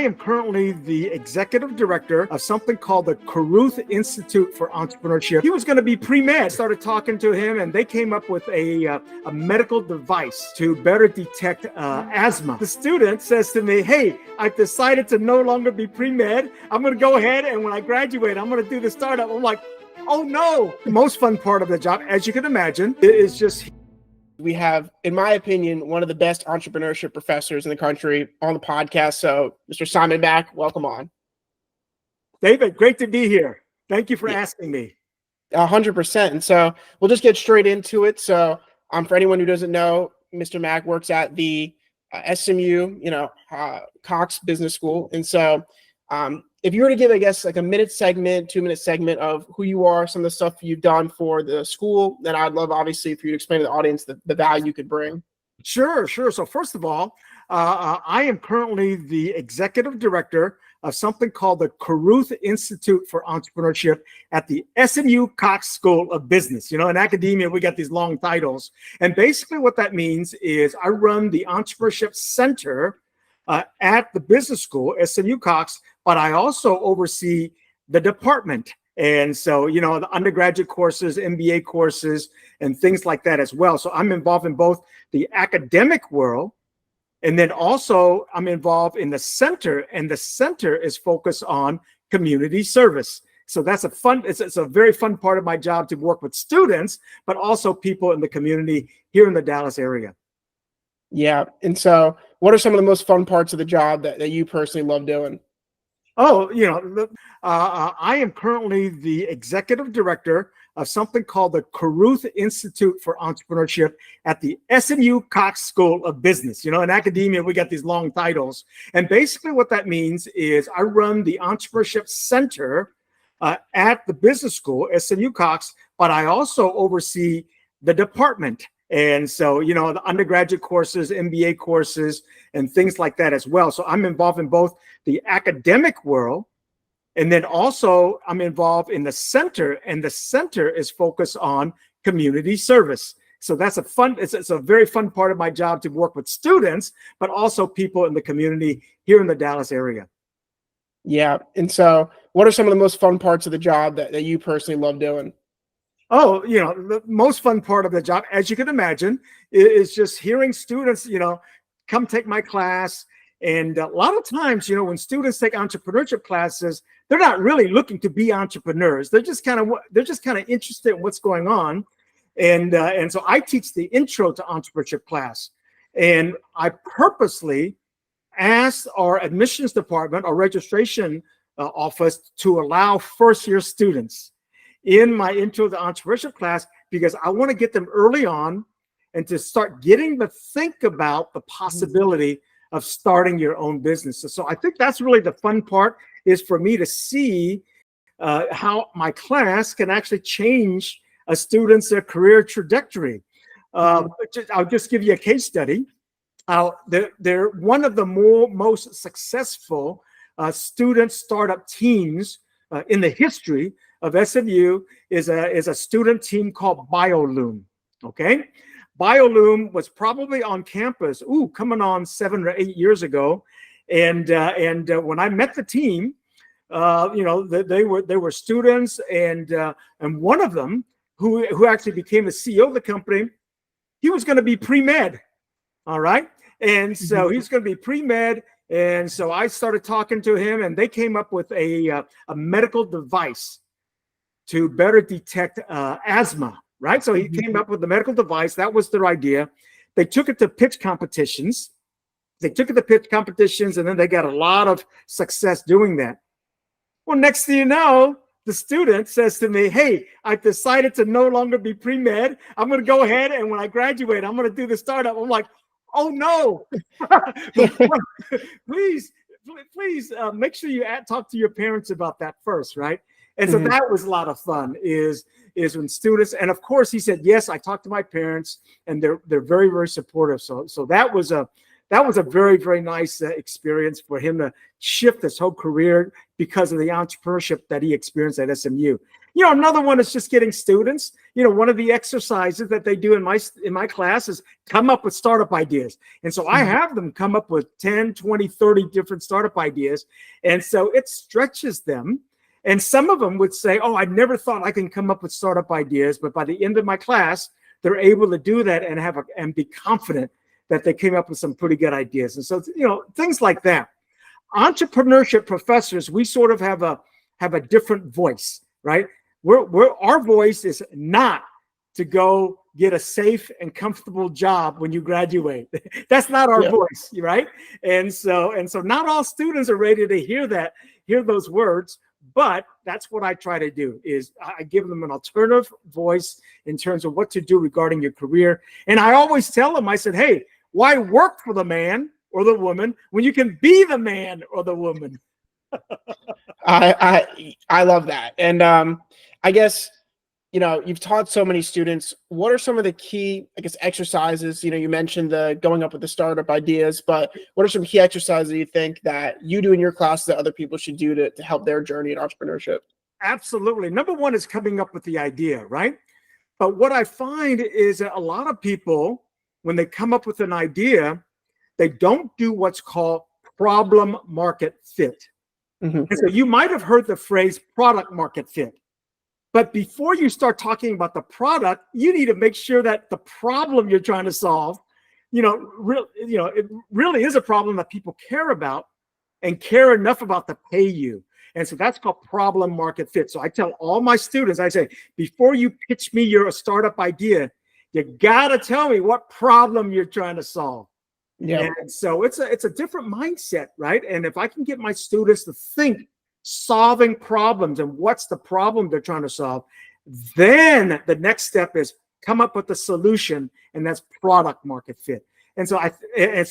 I am currently the executive director of something called the Caruth Institute for Entrepreneurship. He was going to be pre-med. Started talking to him, and they came up with a medical device to better detect asthma. The student says to me, "Hey, I've decided to no longer be pre-med. I'm going to go ahead, and when I graduate, I'm going to do the startup." I'm like, "Oh no!" The most fun part of the job, as you can imagine, is just. We have, in my opinion, one of the best entrepreneurship professors in the country on the podcast. So, Mr. Simon Mack, welcome on. David, great to be here. Thank you for asking me. 100%. And so we'll just get straight into it. So, for anyone who doesn't know, Mr. Mack works at the SMU, Cox Business School. And so, if you were to give, I guess, like a 2-minute segment of who you are, some of the stuff you've done for the school, then I'd love, obviously, for you to explain to the audience the value you could bring. Sure. So first of all, I am currently the executive director of something called the Caruth Institute for Entrepreneurship at the SMU Cox School of Business. In academia, we got these long titles. And basically what that means is I run the Entrepreneurship Center at the business school, SMU Cox, but I also oversee the department. And so, the undergraduate courses, MBA courses, and things like that as well. So I'm involved in both the academic world, and then also I'm involved in the center, and the center is focused on community service. So that's it's a very fun part of my job to work with students, but also people in the community here in the Dallas area. Yeah. And so what are some of the most fun parts of the job that you personally love doing? Oh, I am currently the executive director of something called the Caruth Institute for Entrepreneurship at the SMU Cox School of Business. In academia, we got these long titles. And basically what that means is I run the Entrepreneurship Center at the business school, SMU Cox, but I also oversee the department. And so, the undergraduate courses, MBA courses, and things like that as well. So I'm involved in both the academic world, and then also I'm involved in the center, and the center is focused on community service. So that's it's a very fun part of my job to work with students, but also people in the community here in the Dallas area. Yeah. And so what are some of the most fun parts of the job that you personally love doing? Oh, the most fun part of the job, as you can imagine, is just hearing students, come take my class. And a lot of times, when students take entrepreneurship classes, they're not really looking to be entrepreneurs. They're just kind of interested in what's going on. And so I teach the intro to entrepreneurship class. And I purposely asked our admissions department, our registration office, to allow first-year students in my intro to entrepreneurship class, because I want to get them early on and to start getting to think about the possibility of starting your own business. So I think that's really the fun part, is for me to see how my class can actually change a student's career trajectory. I'll just give you a case study. They're one of the most successful student startup teams in the history of SMU is a student team called BioLoom. Okay, BioLoom was probably on campus, coming on 7 or 8 years ago, and when I met the team, they were students, and one of them who actually became the CEO of the company, he was going to be pre-med, all right, and so he's going to be pre-med. And so I started talking to him, and they came up with a medical device to better detect asthma, right? So he came up with the medical device. That was their idea. They took it to pitch competitions. And then they got a lot of success doing that. Well, next thing you know, the student says to me, "Hey, I've decided to no longer be pre-med. I'm going to go ahead, and when I graduate, I'm going to do the startup." I'm like, "Oh no!" please make sure you talk to your parents about that first, right? And so that was a lot of fun. Is when students, and of course he said yes. I talked to my parents, and they're very, very supportive. So that was a very, very nice experience for him to shift his whole career because of the entrepreneurship that he experienced at SMU. Another one is just getting students. One of the exercises that they do in my class is come up with startup ideas. And so I have them come up with 10, 20, 30 different startup ideas. And so it stretches them. And some of them would say, oh, I never thought I can come up with startup ideas. But by the end of my class, they're able to do that and be confident that they came up with some pretty good ideas. And so, things like that. Entrepreneurship professors, we sort of have a different voice, right? Our voice is not to go get a safe and comfortable job when you graduate. That's not our voice, right? And so not all students are ready to hear those words, but that's what I try to do is I give them an alternative voice in terms of what to do regarding your career. And I always tell them, I said, hey, why work for the man or the woman when you can be the man or the woman? I love that. And I guess, you've taught so many students. What are some of the key, exercises? You mentioned the going up with the startup ideas, but what are some key exercises you think that you do in your class that other people should do to help their journey in entrepreneurship? Absolutely. Number one is coming up with the idea, right? But what I find is that a lot of people, when they come up with an idea, they don't do what's called problem market fit. And so you might have heard the phrase product market fit. But before you start talking about the product, you need to make sure that the problem you're trying to solve, it really is a problem that people care about and care enough about to pay you. And so that's called problem market fit. So I tell all my students, I say, before you pitch me your startup idea, you got to tell me what problem you're trying to solve. Yeah. And so it's a different mindset, right? And if I can get my students to think solving problems and what's the problem they're trying to solve, then the next step is come up with the solution, and that's product market fit. And so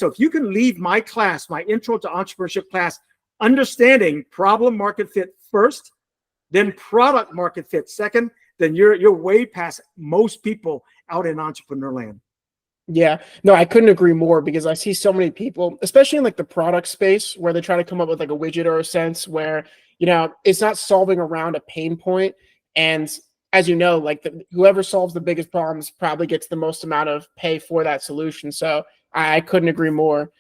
if you can leave my class, my intro to entrepreneurship class, understanding problem market fit first, then product market fit second, then you're way past most people out in entrepreneur land. Yeah, no, I couldn't agree more, because I see so many people, especially in the product space, where they try to come up with a widget or a sense where, it's not solving around a pain point. And as whoever solves the biggest problems probably gets the most amount of pay for that solution. So I couldn't agree more.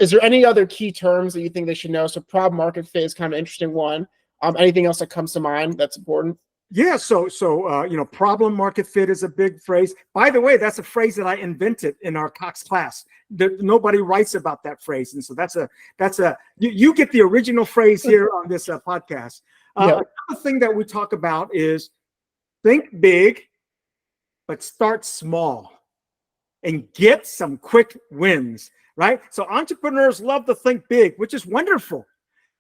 Is there any other key terms that you think they should know? So problem market fit is kind of an interesting one. Anything else that comes to mind that's important? Yeah, so problem market fit is a big phrase. By the way, that's a phrase that I invented in our Cox class. Nobody writes about that phrase, and so you get the original phrase here on this podcast. Another thing that we talk about is think big, but start small, and get some quick wins. Right? So entrepreneurs love to think big, which is wonderful,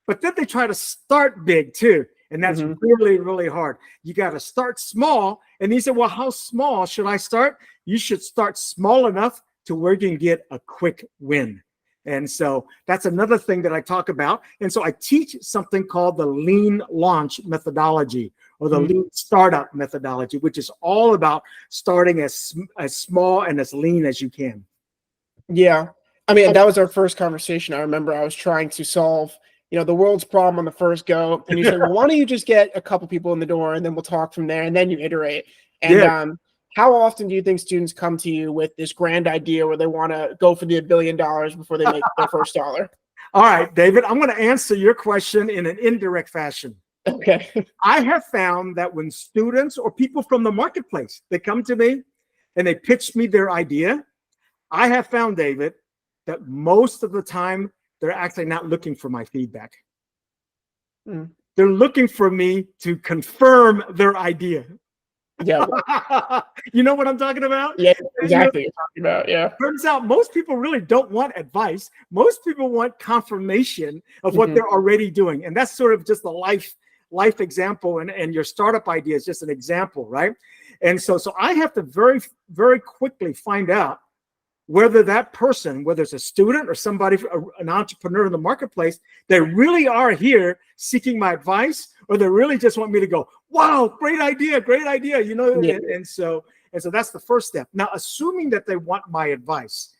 but then they try to start big too. And that's really, really hard. You got to start small. And he said, well, how small should I start? You should start small enough to where you can get a quick win. And so that's another thing that I talk about. And so I teach something called the lean launch methodology, or the lean startup methodology, which is all about starting as small and as lean as you can. Yeah. I mean, that was our first conversation. I remember I was trying to solve the world's problem on the first go. And you said, well, why don't you just get a couple people in the door and then we'll talk from there, and then you iterate. And how often do you think students come to you with this grand idea where they want to go for the $1 billion before they make their first dollar? All right, David, I'm going to answer your question in an indirect fashion. Okay. I have found that when students or people from the marketplace, they come to me and they pitch me their idea, I have found, David, that most of the time, they're actually not looking for my feedback. They're looking for me to confirm their idea. Yeah. You know what I'm talking about? Yeah, exactly. Yeah. Turns out most people really don't want advice. Most people want confirmation of what they're already doing. And that's sort of just the life example. And your startup idea is just an example, right? And so I have to very, very quickly find out whether that person, whether it's a student or somebody, an entrepreneur in the marketplace, they really are here seeking my advice, or they really just want me to go, wow, great idea. Yeah. And so that's the first step. Now, assuming that they want my advice,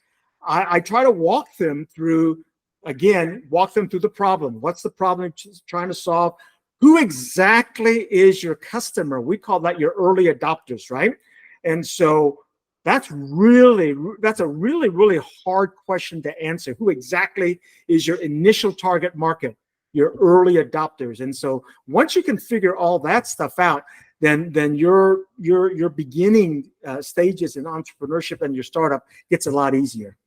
I try to walk them through the problem. What's the problem you're trying to solve? Who exactly is your customer? We call that your early adopters, right? And so that's a really, really hard question to answer. Who exactly is your initial target market, your early adopters? And so once you can figure all that stuff out, then your beginning stages in entrepreneurship and your startup gets a lot easier.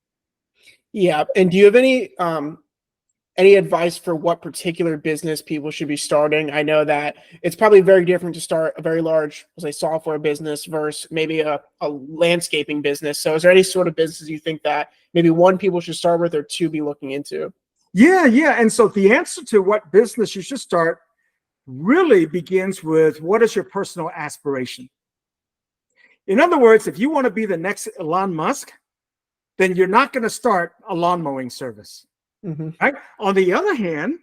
Yeah. And do you have any advice for what particular business people should be starting? I know that it's probably very different to start a very large, say, software business versus maybe a landscaping business. So is there any sort of business you think that maybe one, people should start with, or two, be looking into? Yeah. And so the answer to what business you should start really begins with, what is your personal aspiration? In other words, if you want to be the next Elon Musk, then you're not going to start a lawn mowing service. Mm-hmm. Right? On the other hand,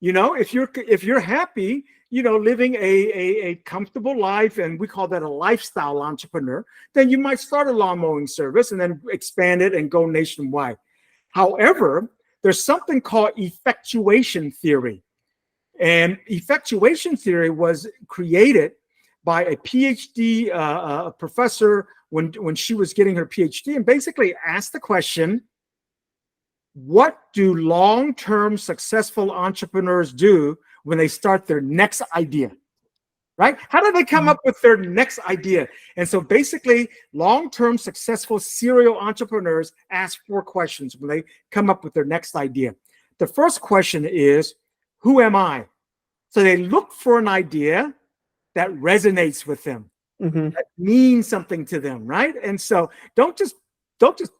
if you're happy, living a comfortable life, and we call that a lifestyle entrepreneur, then you might start a lawn mowing service and then expand it and go nationwide. However, there's something called effectuation theory. And effectuation theory was created by a PhD professor when she was getting her PhD, and basically asked the question, what do long-term successful entrepreneurs do when they start their next idea? Right? How do they come up with their next idea? And so basically, long-term successful serial entrepreneurs ask 4 questions when they come up with their next idea. The first question is, who am I? So they look for an idea that resonates with them, that means something to them, right? And so don't just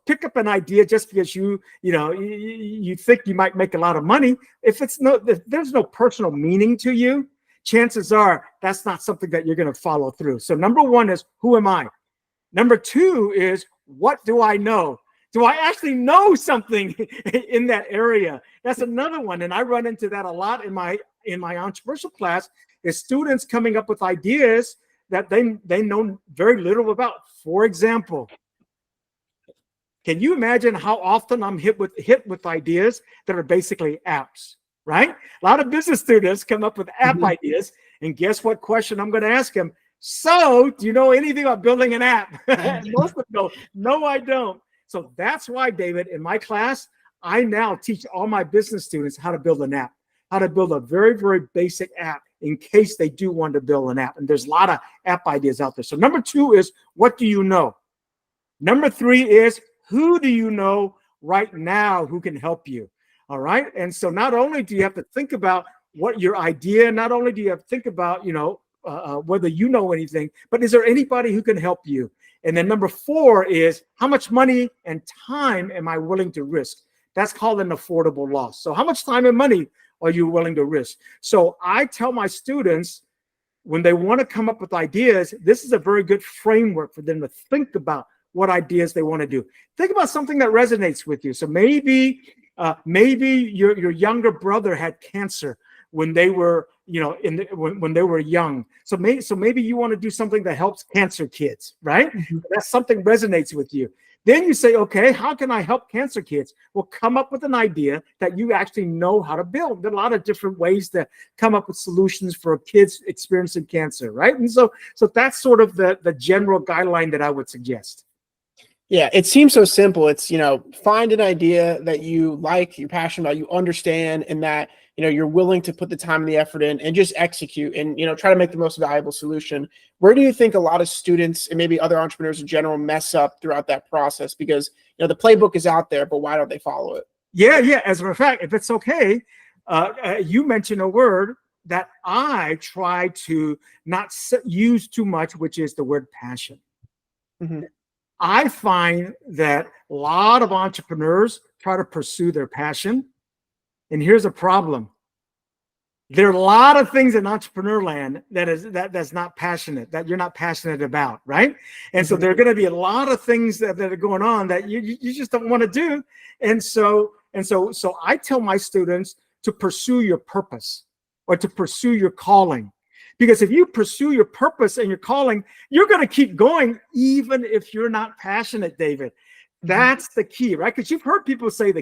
pick up an idea just because you think you might make a lot of money. If there's no personal meaning to you, chances are that's not something that you're going to follow through. So number 1 is, who am I? Number 2 is, what do I know? Do I actually know something in that area? That's another one. And I run into that a lot in my entrepreneurship class, is students coming up with ideas that they know very little about. For example, can you imagine how often I'm hit with ideas that are basically apps, right? A lot of business students come up with app ideas, and guess what question I'm going to ask them? So, do you know anything about building an app? Most of them go, no, I don't. So that's why, David, in my class, I now teach all my business students how to build an app, how to build a very, very basic app in case they do want to build an app. And there's a lot of app ideas out there. So number 2 is, what do you know? Number 3 is, who do you know right now who can help you? All right. And so not only do you have to think about what your idea, not only do you have to think about, whether you know anything, but is there anybody who can help you? And then number 4 is, how much money and time am I willing to risk? That's called an affordable loss. So how much time and money are you willing to risk? So I tell my students, when they want to come up with ideas, this is a very good framework for them to think about what ideas they want to do. Think about something that resonates with you. So maybe your younger brother had cancer when they were, when they were young. So maybe you want to do something that helps cancer kids, right? That's something resonates with you. Then you say, okay, how can I help cancer kids? Well, come up with an idea that you actually know how to build. There are a lot of different ways to come up with solutions for kids experiencing cancer, right? And so that's sort of the general guideline that I would suggest. Yeah, it seems so simple. It's, find an idea that you like, you're passionate about, you understand, and that, you're willing to put the time and the effort in and just execute and, try to make the most valuable solution. Where do you think a lot of students and maybe other entrepreneurs in general mess up throughout that process? Because, the playbook is out there, but why don't they follow it? Yeah. As a matter of fact, if it's okay, you mentioned a word that I try to not use too much, which is the word passion. I find that a lot of entrepreneurs try to pursue their passion. And here's a problem. There are a lot of things in entrepreneur land that's not passionate, that you're not passionate about, right? And so there are going to be a lot of things that are going on that you just don't want to do. And so I tell my students to pursue your purpose or to pursue your calling. Because if you pursue your purpose and your calling, you're going to keep going even if you're not passionate, David. That's the key, right? Because you've heard people say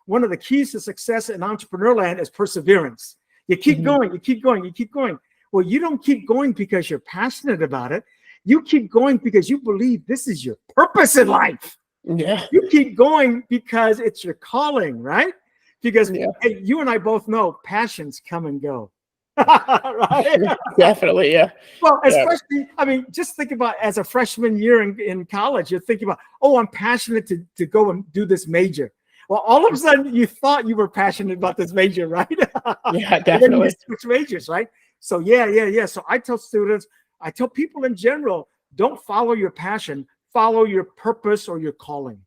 one of the keys to success in entrepreneur land is perseverance. You keep going, you keep going, you keep going. Well, you don't keep going because you're passionate about it. You keep going because you believe this is your purpose in life. Yeah. You keep going because it's your calling, right? Because Yeah. hey, you and I both know passions come and go. Right? Definitely. Yeah. Well, Yeah. especially, I mean, just think about as a freshman year in college, you're thinking about, oh, I'm passionate to go and do this major. Well, all of a sudden you thought you were passionate about this major, right? Yeah, And then you definitely. just switch majors, right? So yeah. So I tell students, I tell people in general, don't follow your passion, follow your purpose or your calling.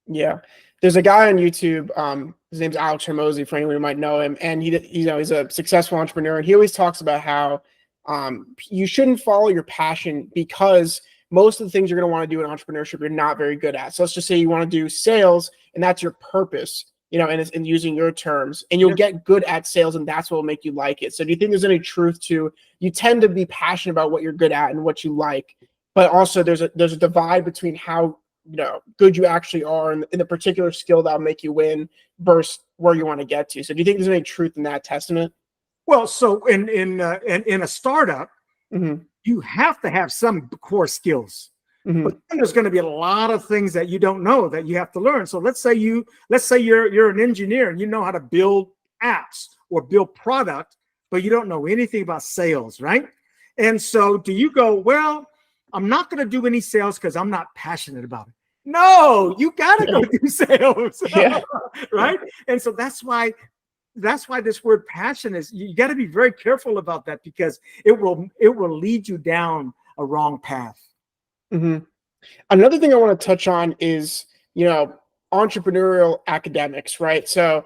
Yeah. There's a guy on YouTube. His name's Alex Hermosi, for anyone who might know him. And he's a successful entrepreneur. And he always talks about how you shouldn't follow your passion because most of the things you're going to want to do in entrepreneurship, you're not very good at. So let's just say you want to do sales and that's your purpose, and it's in using your terms, and you'll get good at sales and that's what will make you like it. So do you think there's any truth to, you tend to be passionate about what you're good at and what you like, but also there's a divide between how good you actually are in the particular skill that'll make you win versus where you want to get to. So do you think there's any truth in that testament? Well, so in a startup, you have to have some core skills. But then there's going to be a lot of things that you don't know that you have to learn. So let's say you're an engineer and you know how to build apps or build product, but you don't know anything about sales, right? And so do you go, well, I'm not going to do any sales because I'm not passionate about it. No, you got to go do sales, right? And so that's why this word passion is, you got to be very careful about that because it will lead you down a wrong path. Another thing I want to touch on is, entrepreneurial academics, right? So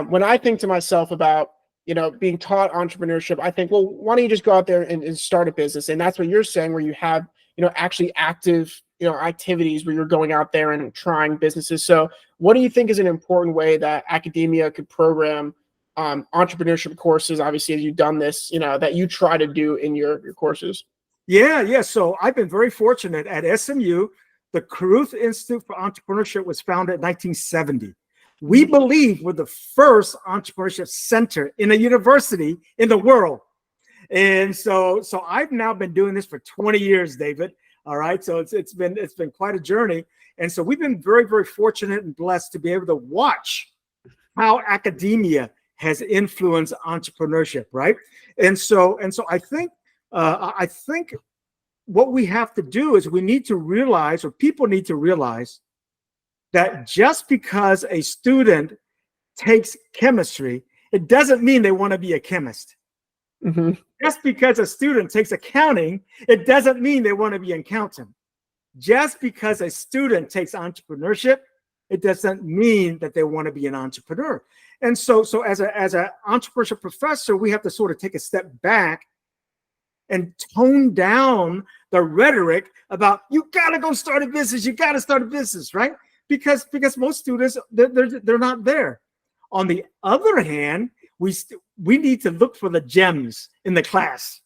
when I think to myself about, being taught entrepreneurship, I think, well, why don't you just go out there and start a business? And that's what you're saying, where you have, actually active, activities where you're going out there and trying businesses. So what do you think is an important way that academia could program entrepreneurship courses, obviously, as you've done this, that you try to do in your courses? Yeah. So I've been very fortunate at SMU. The Caruth Institute for Entrepreneurship was founded in 1970. We believe we're the first entrepreneurship center in a university in the world. And so I've now been doing this for 20 years, David. All right. So it's been quite a journey. And so we've been very, very fortunate and blessed to be able to watch how academia has influenced entrepreneurship, right? And so I think what we have to do is we need to realize, or people need to realize, that just because a student takes chemistry, it doesn't mean they want to be a chemist. Just because a student takes accounting, it doesn't mean they want to be an accountant. Just because a student takes entrepreneurship, it doesn't mean that they want to be an entrepreneur. And so as an entrepreneurship professor, we have to sort of take a step back and tone down the rhetoric about, you got to go start a business, you got to start a business, right? Because most students, they're not there. On the other hand, we need to look for the gems in the class,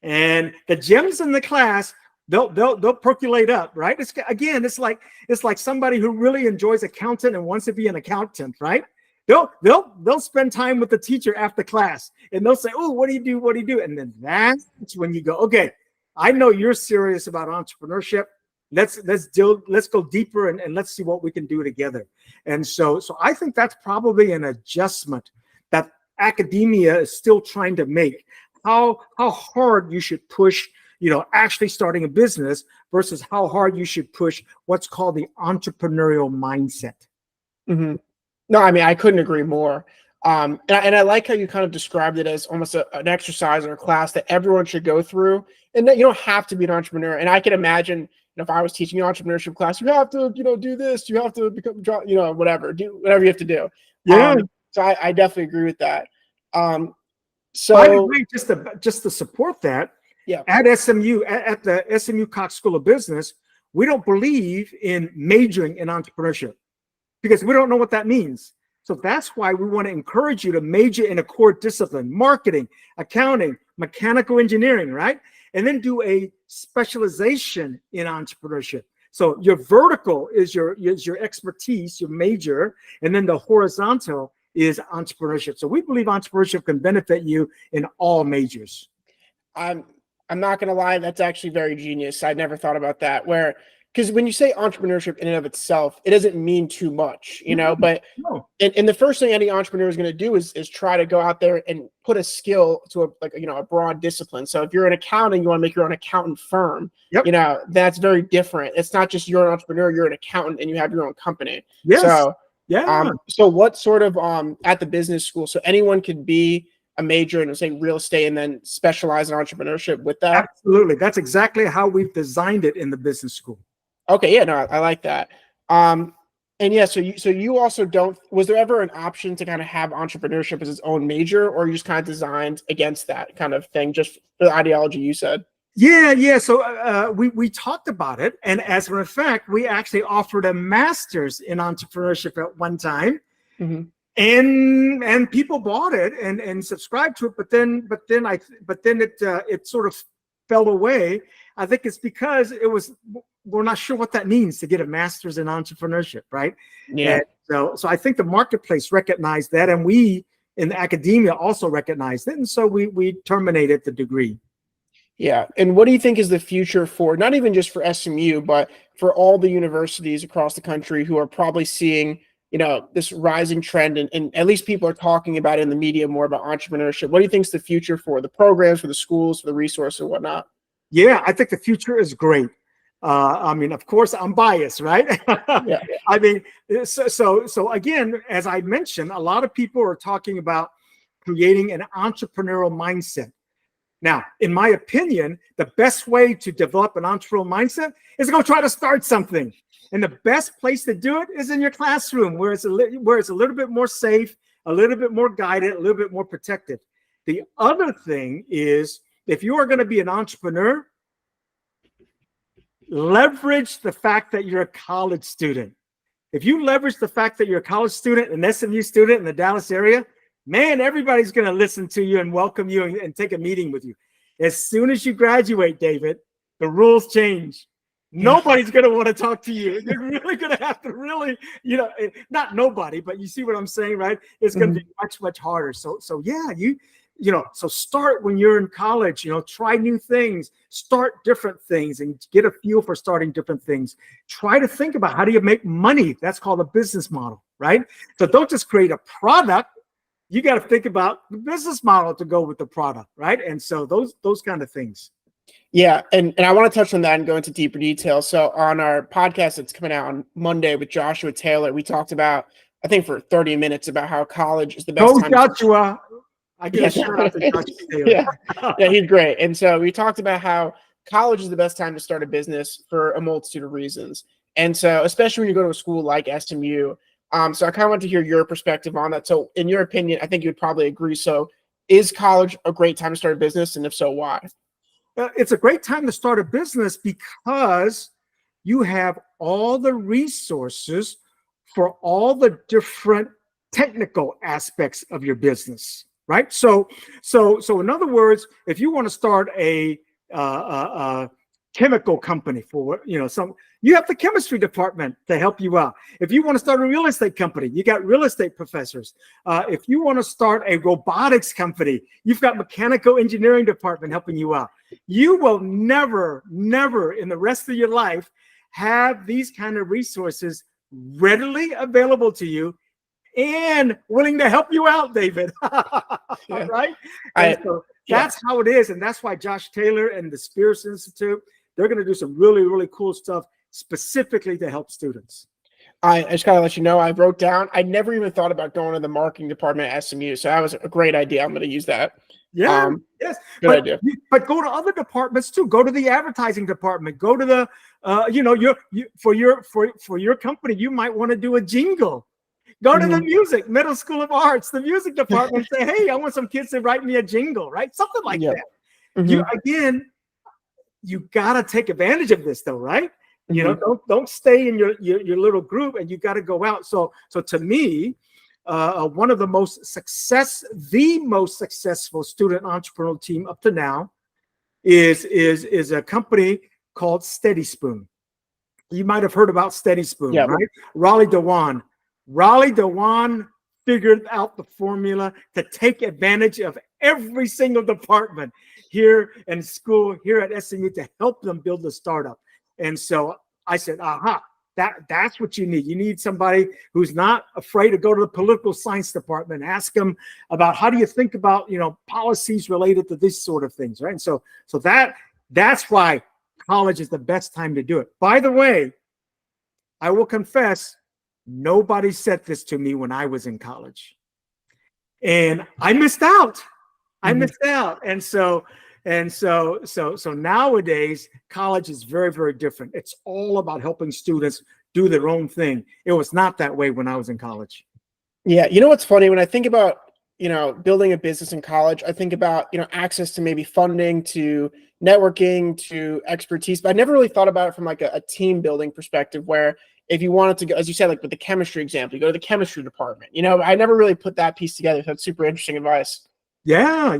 and the gems in the class, they'll percolate up, right? It's like somebody who really enjoys accounting and wants to be an accountant, right? They'll spend time with the teacher after class, and they'll say, "Oh, what do you do? What do you do?" And then that's when you go, "Okay, I know you're serious about entrepreneurship. Let's go deeper and let's see what we can do together." And so I think that's probably an adjustment that academia is still trying to make. How hard you should push, actually starting a business versus how hard you should push what's called the entrepreneurial mindset. No, I mean, I couldn't agree more. And I like how you kind of described it as almost an exercise or a class that everyone should go through, and that you don't have to be an entrepreneur. And I can imagine, if I was teaching an entrepreneurship class, you have to, do this, you have to become, whatever, do whatever you have to do. Yeah. So I definitely agree with that. By the way, just to support that, yeah, at SMU, at the SMU Cox School of Business, we don't believe in majoring in entrepreneurship because we don't know what that means. So that's why we want to encourage you to major in a core discipline: marketing, accounting, mechanical engineering, right? And then do a specialization in entrepreneurship. So your vertical is your expertise, your major, and then the horizontal is entrepreneurship. So we believe entrepreneurship can benefit you in all majors. I'm not going to lie, that's actually very genius. I never thought about that. Because when you say entrepreneurship in and of itself, it doesn't mean too much, but No. and the first thing any entrepreneur is going to do is try to go out there and put a skill to a broad discipline. So if you're an accountant, you want to make your own accountant firm, Yep. that's very different. It's not just you're an entrepreneur, you're an accountant and you have your own company. Yes. So, yeah. So what sort of, at the business school, so anyone could be a major in, say, real estate and then specialize in entrepreneurship with that? Absolutely. That's exactly how we've designed it in the business school. Okay. Yeah, no, I like that. And yeah, so you also don't, was there ever an option to kind of have entrepreneurship as its own major, or you just kind of designed against that kind of thing, just for the ideology you said? Yeah. So we talked about it. And as a matter of fact, we actually offered a master's in entrepreneurship at one time. Mm-hmm. And people bought it and subscribed to it, but then it sort of fell away. I think it's because we're not sure what that means to get a master's in entrepreneurship, right? Yeah. And so I think the marketplace recognized that, and we in academia also recognized it, and so we terminated the degree. Yeah. And what do you think is the future for, not even just for SMU, but for all the universities across the country who are probably seeing this rising trend, and at least people are talking about it in the media more about entrepreneurship? What do you think is the future for the programs, for the schools, for the resources and whatnot? Yeah, I think the future is great. I mean, of course, I'm biased, right? Yeah. I mean, so again, as I mentioned, a lot of people are talking about creating an entrepreneurial mindset. Now, in my opinion, the best way to develop an entrepreneurial mindset is to go try to start something. And the best place to do it is in your classroom, where it's a little bit more safe, a little bit more guided, a little bit more protected. The other thing is, if you are going to be an entrepreneur, leverage the fact that you're a college student. If you leverage the fact that you're a college student, an SMU student in the Dallas area, man, everybody's going to listen to you and welcome you and take a meeting with you. As soon as you graduate, David, the rules change. Nobody's going to want to talk to you. You're really going to have to really, not nobody, but you see what I'm saying, right? It's going to be much, much harder. So yeah, so start when you're in college, try new things, start different things and get a feel for starting different things. Try to think about, how do you make money? That's called a business model, right? So don't just create a product. You got to think about the business model to go with the product, right? And so those kind of things. Yeah, and I want to touch on that and go into deeper detail. So on our podcast that's coming out on Monday with Joshua Taylor, we talked about, I think for 30 minutes, about how college is the best time. Joshua. I give a shout out to Joshua Taylor. Yeah, he's great. And so we talked about how college is the best time to start a business for a multitude of reasons. And so especially when you go to a school like SMU. So I kind of want to hear your perspective on that. So in your opinion, I think you would probably agree. So is college a great time to start a business? And if so, why? It's a great time to start a business because you have all the resources for all the different technical aspects of your business, right? So in other words, if you want to start a chemical company for, you have the chemistry department to help you out. If you want to start a real estate company, you got real estate professors. If you want to start a robotics company, you've got mechanical engineering department helping you out. You will never in the rest of your life have these kind of resources readily available to you and willing to help you out, David. Yeah. Right? That's how it is. And that's why Josh Taylor and the Spears Institute, they're going to do some really, really cool stuff specifically to help students. I just gotta let you know, I wrote down, I never even thought about going to the marketing department at SMU. So that was a great idea. I'm going to use that. Yeah. Yes. Good idea. But go to other departments too. Go to the advertising department. Go to the, for your company, you might want to do a jingle. Go to the music, Middle School of Arts, the music department. Say, hey, I want some kids to write me a jingle, right? Something like that. You gotta take advantage of this, though, right? Don't stay in your little group, and you got to go out. So to me, one of the most successful student entrepreneurial team up to now is a company called Steady Spoon. You might have heard about Steady Spoon, right? Raleigh Dewan figured out the formula to take advantage of every single department here in school, here at SMU, to help them build a startup. And so I said, aha, that's what you need. You need somebody who's not afraid to go to the political science department, ask them about how do you think about, policies related to these sort of things, right? And so that's why college is the best time to do it. By the way, I will confess, nobody said this to me when I was in college, and I missed out. And so nowadays, college is very, very different. It's all about helping students do their own thing. It was not that way when I was in college. Yeah. You know what's funny? When I think about, building a business in college, I think about, access to maybe funding, to networking, to expertise, but I never really thought about it from like a team building perspective, where if you wanted to go, as you said, like with the chemistry example, you go to the chemistry department. I never really put that piece together. So that's super interesting advice. Yeah.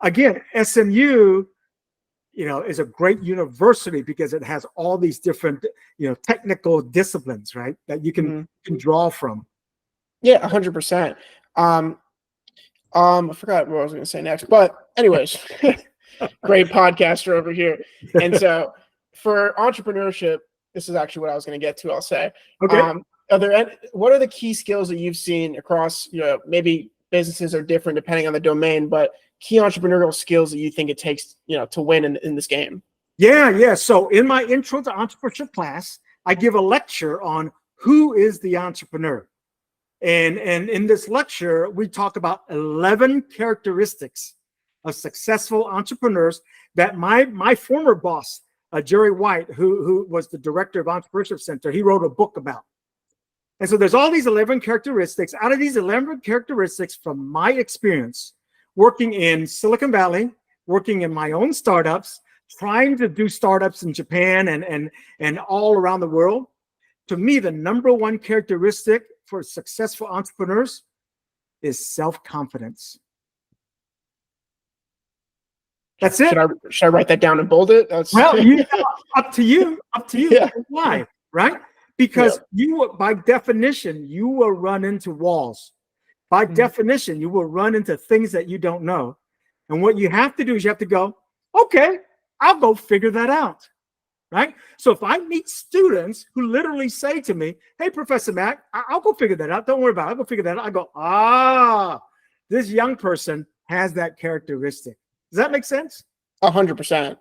Again, SMU, is a great university because it has all these different, technical disciplines, right, that you can draw from. Yeah, 100%. I forgot what I was going to say next, but anyways, great podcaster over here. And so for entrepreneurship, this is actually what I was going to get to, I'll say. Okay. What are the key skills that you've seen across, maybe businesses are different depending on the domain, but key entrepreneurial skills that you think it takes, to win in this game? Yeah. So in my intro to entrepreneurship class, I give a lecture on who is the entrepreneur. And in this lecture, we talk about 11 characteristics of successful entrepreneurs that my former boss, Jerry White, who was the director of Entrepreneurship Center, he wrote a book about. And so there's all these 11 characteristics. Out of these 11 characteristics, from my experience working in Silicon Valley, working in my own startups, trying to do startups in Japan and all around the world, to me, the number one characteristic for successful entrepreneurs is self-confidence. That's it. Should I write that down and bold it? Well, up to you. Yeah. Why? Right? Because you, by definition, you will run into walls. By definition, you will run into things that you don't know. And what you have to do is you have to go, okay, I'll go figure that out. Right? So if I meet students who literally say to me, hey, Professor Mac, I'll go figure that out. Don't worry about it. I'll go figure that out. I go, this young person has that characteristic. Does that make sense? 100%.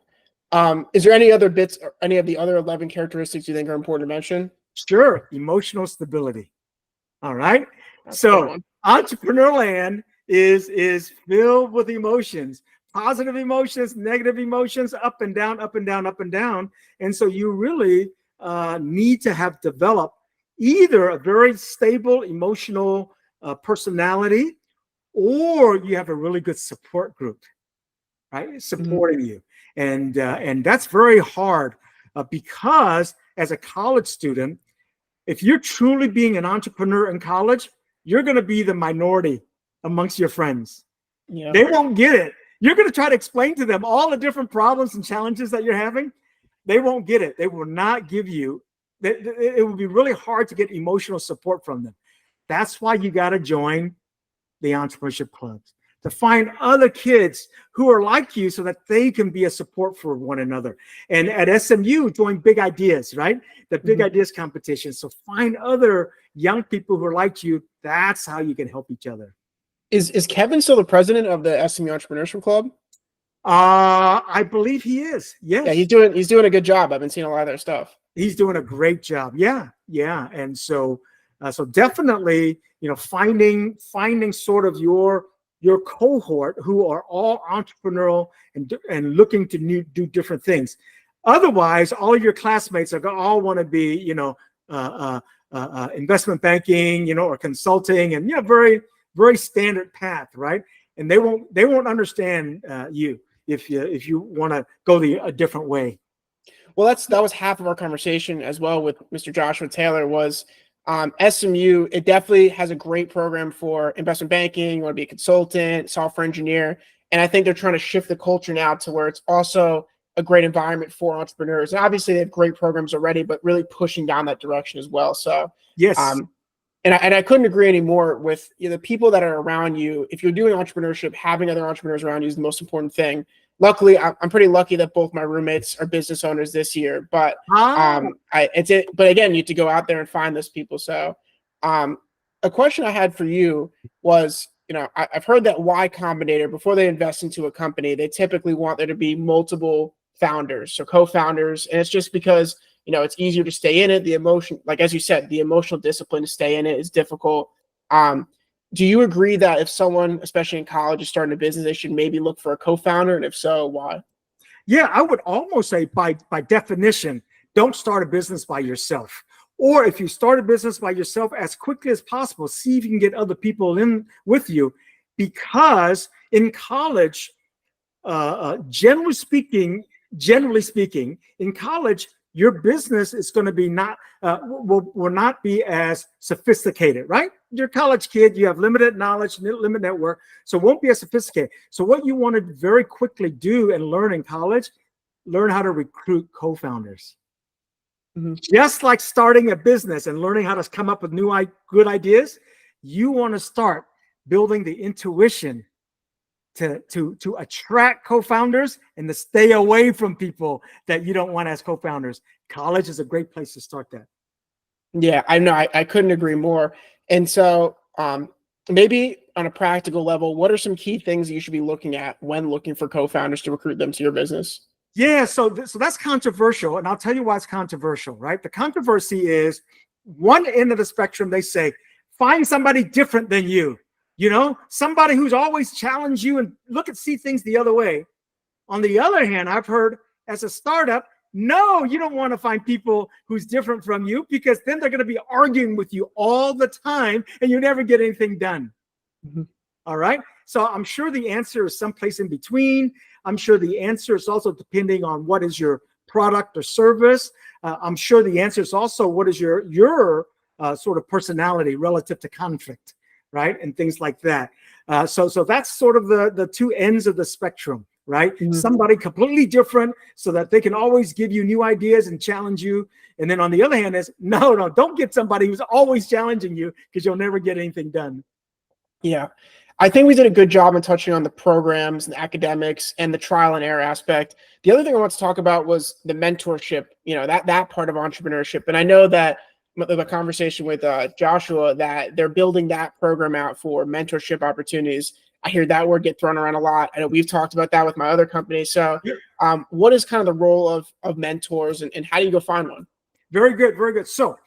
Is there any other bits, or any of the other 11 characteristics you think are important to mention? Sure. Emotional stability. All right. So entrepreneur land is filled with emotions. Positive emotions, negative emotions, up and down, up and down, up and down. And so you really need to have developed either a very stable emotional personality, or you have a really good support group, right? Supporting you. And that's very hard because as a college student, if you're truly being an entrepreneur in college, you're going to be the minority amongst your friends. Yeah. They won't get it. You're going to try to explain to them all the different problems and challenges that you're having. They won't get it. They will not give you, it will be really hard to get emotional support from them. That's why you got to join the entrepreneurship clubs, to find other kids who are like you so that they can be a support for one another. And at SMU, join Big Ideas, right? The Big Ideas competition. So find other young people who are like you. That's how you can help each other. Is Kevin still the president of the SMU Entrepreneurship Club? I believe he is. Yes. Yeah, he's doing a good job. I've been seeing a lot of their stuff. He's doing a great job. Yeah. And so definitely, finding sort of your cohort who are all entrepreneurial and looking to do different things. Otherwise, all of your classmates are going to all want to be, investment banking, or consulting, and very, very standard path, right? And they won't understand you if you want to go a different way. Well, that was half of our conversation as well with Mr. Joshua Taylor. Was SMU, it definitely has a great program for investment banking. You want to be a consultant, software engineer, and I think they're trying to shift the culture now to where it's also a great environment for entrepreneurs. And obviously, they have great programs already, but really pushing down that direction as well. So yes. And I couldn't agree anymore with the people that are around you. If you're doing entrepreneurship, having other entrepreneurs around you is the most important thing. Luckily, I'm pretty lucky that both my roommates are business owners this year. But Ah, but again, you have to go out there and find those people. So a question I had for you was, I've heard that Y Combinator, before they invest into a company, they typically want there to be multiple founders, so co-founders, and it's just because it's easier to stay in it. The emotion, like as you said, the emotional discipline to stay in it is difficult. Do you agree that if someone, especially in college, is starting a business, they should maybe look for a co-founder, and if so, why? yeah, I would almost say by definition, don't start a business by yourself. Or if you start a business by yourself, as quickly as possible, see if you can get other people in with you. Because in college, generally speaking, in college, your business is going to be will not be as sophisticated, right? You're a college kid, you have limited knowledge, limited network, so it won't be as sophisticated. So what you want to very quickly do and learn in college, learn how to recruit co-founders. Mm-hmm. Just like starting a business and learning how to come up with good ideas, you want to start building the intuition to attract co-founders and to stay away from people that you don't want as co-founders. College is a great place to start that. Yeah, I know. I couldn't agree more. And so maybe on a practical level, what are some key things that you should be looking at when looking for co-founders to recruit them to your business? Yeah, so that's controversial, and I'll tell you why it's controversial, right? The controversy is one end of the spectrum, they say, find somebody different than you. Somebody who's always challenged you and see things the other way. On the other hand, I've heard as a startup, no, you don't want to find people who's different from you, because then they're going to be arguing with you all the time and you never get anything done. Mm-hmm. All right. So I'm sure the answer is someplace in between. I'm sure the answer is also depending on what is your product or service. I'm sure the answer is also what is your sort of personality relative to conflict, right? And things like that. So that's sort of the two ends of the spectrum, right? Mm-hmm. Somebody completely different so that they can always give you new ideas and challenge you. And then on the other hand is, no, don't get somebody who's always challenging you, because you'll never get anything done. Yeah. I think we did a good job in touching on the programs and academics and the trial and error aspect. The other thing I want to talk about was the mentorship, that part of entrepreneurship. And I know that the conversation with Joshua, that they're building that program out for mentorship opportunities. I hear that word get thrown around a lot. I know we've talked about that with my other company. So what is kind of the role of mentors, and how do you go find one? Very good. Very good. So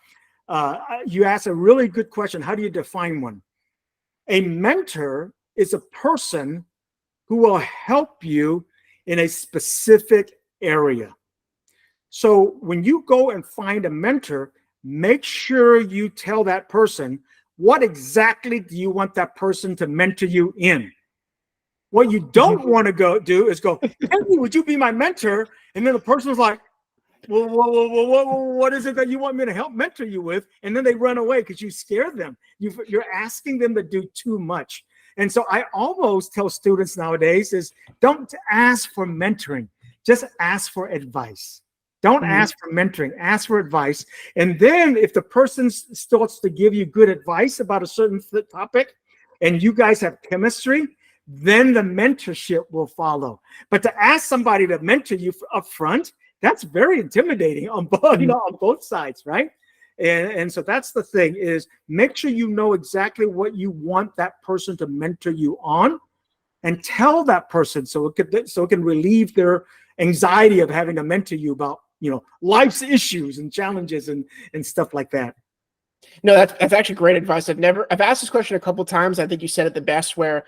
you asked a really good question. How do you define one? A mentor is a person who will help you in a specific area. So when you go and find a mentor, make sure you tell that person, what exactly do you want that person to mentor you in? What you don't want to go do is go, hey, would you be my mentor? And then the person's like, well, what is it that you want me to help mentor you with? And then they run away because you scared them. You're asking them to do too much. And so I almost tell students nowadays is, don't ask for mentoring, just ask for advice. Don't ask for mentoring, ask for advice. And then if the person starts to give you good advice about a certain topic and you guys have chemistry, then the mentorship will follow. But to ask somebody to mentor you up front, that's very intimidating on both, on both sides, right? And so that's the thing, is make sure you know exactly what you want that person to mentor you on, and tell that person so it can relieve their anxiety of having to mentor you about life's issues and challenges and stuff like that. No, that's actually great advice. I've asked this question a couple of times. I think you said it the best, where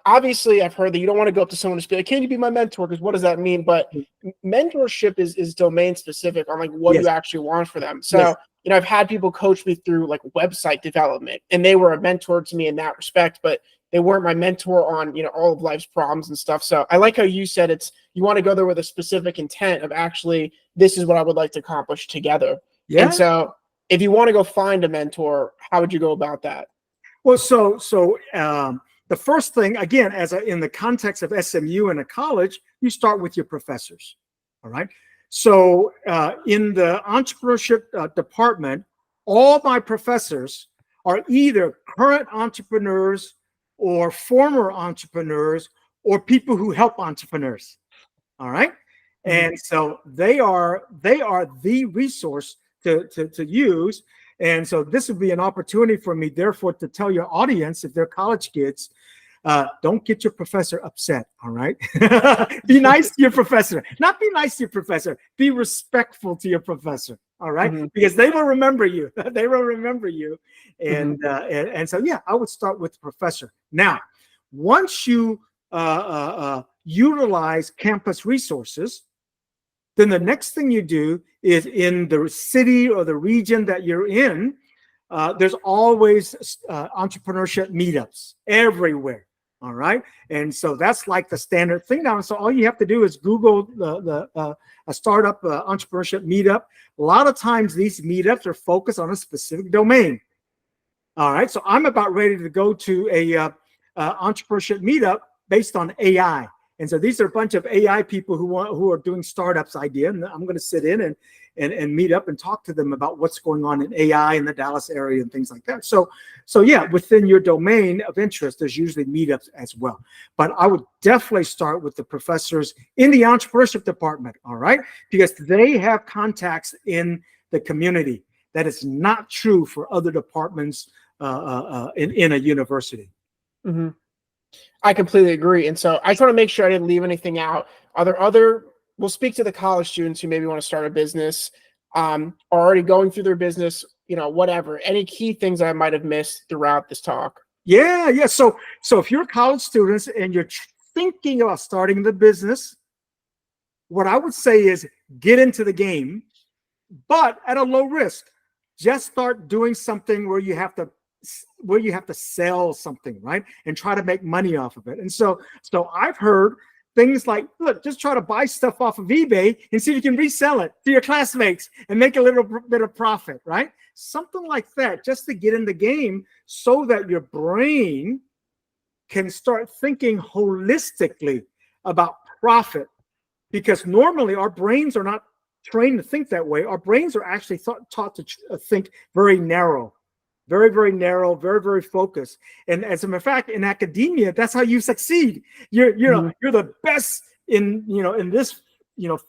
obviously I've heard that you don't want to go up to someone and just be like, can you be my mentor? Because what does that mean? But mentorship is domain specific on like what you actually want for them. So, I've had people coach me through like website development, and they were a mentor to me in that respect, but they weren't my mentor on, all of life's problems and stuff. So I like how you said you want to go there with a specific intent of actually, this is what I would like to accomplish together. Yeah. And so if you want to go find a mentor, how would you go about that? Well, the first thing, again, in the context of SMU and a college, you start with your professors. All right. So in the entrepreneurship department, all my professors are either current entrepreneurs or former entrepreneurs or people who help entrepreneurs. All right. And so they are the resource to use. And so this would be an opportunity for me, therefore, to tell your audience, if they're college kids, don't get your professor upset. All right. Be nice to your professor. Not be nice to your professor. Be respectful to your professor. All right. Because they will remember you. They will remember you. And, and so, yeah, I would start with the professor. Now, once you utilize campus resources, then the next thing you do is in the city or the region that you're in, there's always entrepreneurship meetups everywhere. All right. And so that's like the standard thing now. So all you have to do is Google a startup entrepreneurship meetup. A lot of times these meetups are focused on a specific domain. All right. So I'm about ready to go to a entrepreneurship meetup based on AI. And so these are a bunch of AI people who are doing startups idea. And I'm going to sit in and meet up and talk to them about what's going on in AI in the Dallas area and things like that. So yeah, within your domain of interest, there's usually meetups as well. But I would definitely start with the professors in the entrepreneurship department, all right? Because they have contacts in the community. That is not true for other departments in a university. I completely agree. And so I just want to make sure I didn't leave anything out. Are there we'll speak to the college students who maybe want to start a business, are already going through their business, whatever, any key things I might have missed throughout this talk? Yeah. So if you're college students and you're thinking about starting the business, what I would say is get into the game, but at a low risk. Just start doing something where you have to sell something, right? And try to make money off of it. And so I've heard things like, look, just try to buy stuff off of eBay and see if you can resell it to your classmates and make a little bit of profit, right? Something like that, just to get in the game so that your brain can start thinking holistically about profit. Because normally our brains are not trained to think that way. Our brains are actually taught to think very narrow. Very, very narrow, very, very focused. And as a matter of fact, in academia, that's how you succeed. You're the best in this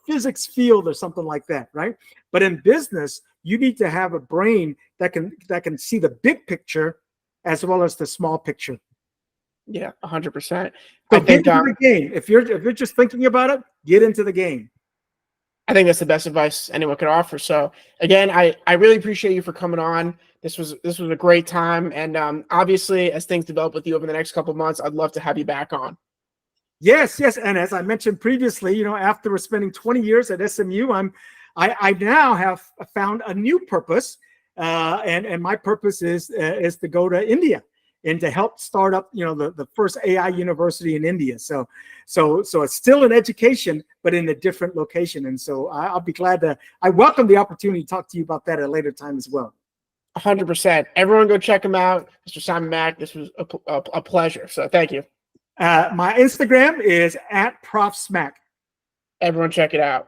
physics field or something like that, right? But in business, you need to have a brain that can see the big picture as well as the small picture. Yeah, 100%. So get into the game. If you're just thinking about it, get into the game. I think that's the best advice anyone could offer. So again, I really appreciate you for coming on. This was a great time. And obviously, as things develop with you over the next couple of months, I'd love to have you back on. Yes. And as I mentioned previously, after spending 20 years at SMU, I now have found a new purpose. And my purpose is to go to India and to help start up, the first AI university in India. So it's still in education, but in a different location. And so I'll be glad I welcome the opportunity to talk to you about that at a later time as well. 100%. Everyone go check him out. Mr. Simon Mack, this was a pleasure. So thank you. My Instagram is @ProfSmack. Everyone check it out.